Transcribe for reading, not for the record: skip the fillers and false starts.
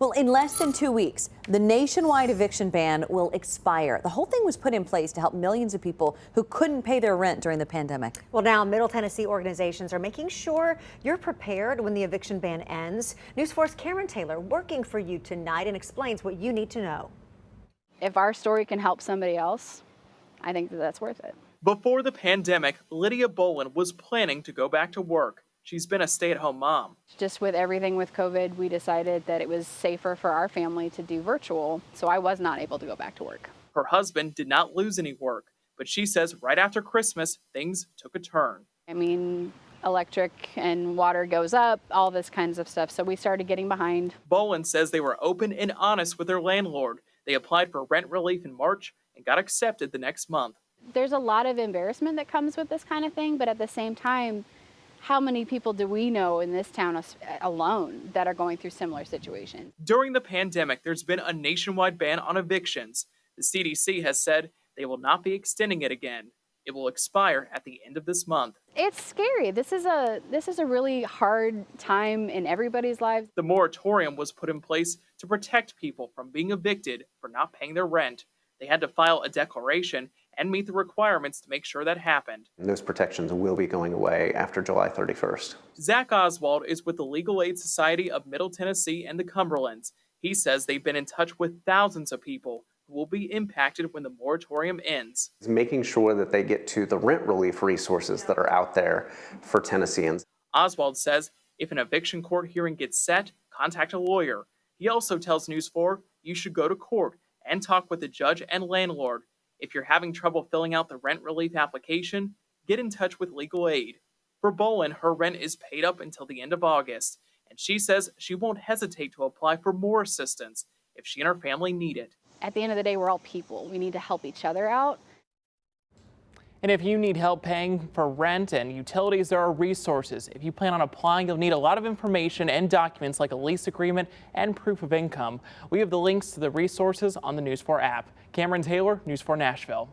Well, in less than 2 weeks, the nationwide eviction ban will expire. The whole thing was put in place to help millions of people who couldn't pay their rent during the pandemic. Well, now Middle Tennessee organizations are making sure you're prepared when the eviction ban ends. News 4's Cameron Taylor working for you tonight and explains what you need to know. If our story can help somebody else, I think that's worth it. Before the pandemic, Lydia Boland was planning to go back to work. She's been a stay-at-home mom. Just with everything with COVID, we decided that it was safer for our family to do virtual, so I was not able to go back to work. Her husband did not lose any work, but she says right after Christmas, things took a turn. I mean, electric and water goes up, all this kinds of stuff, so we started getting behind. Boland says they were open and honest with their landlord. They applied for rent relief in March and got accepted the next month. There's a lot of embarrassment that comes with this kind of thing, but at the same time, how many people do we know in this town alone that are going through similar situations? During the pandemic, there's been a nationwide ban on evictions. The CDC has said they will not be extending it again. It will expire at the end of this month. It's scary. This is a really hard time in everybody's lives. The moratorium was put in place to protect people from being evicted for not paying their rent. They had to file a declaration and meet the requirements to make sure that happened. Those protections will be going away after July 31st. Zach Oswald is with the Legal Aid Society of Middle Tennessee and the Cumberlands. He says they've been in touch with thousands of people who will be impacted when the moratorium ends. Making sure that they get to the rent relief resources that are out there for Tennesseans. Oswald says if an eviction court hearing gets set, contact a lawyer. He also tells News 4 you should go to court and talk with the judge and landlord. If you're having trouble filling out the rent relief application, get in touch with legal aid. For Boland, her rent is paid up until the end of August, and she says she won't hesitate to apply for more assistance if she and her family need it. At the end of the day, we're all people. We need to help each other out. And if you need help paying for rent and utilities, there are resources. If you plan on applying, you'll need a lot of information and documents like a lease agreement and proof of income. We have the links to the resources on the News 4 app. Cameron Taylor, News 4 Nashville.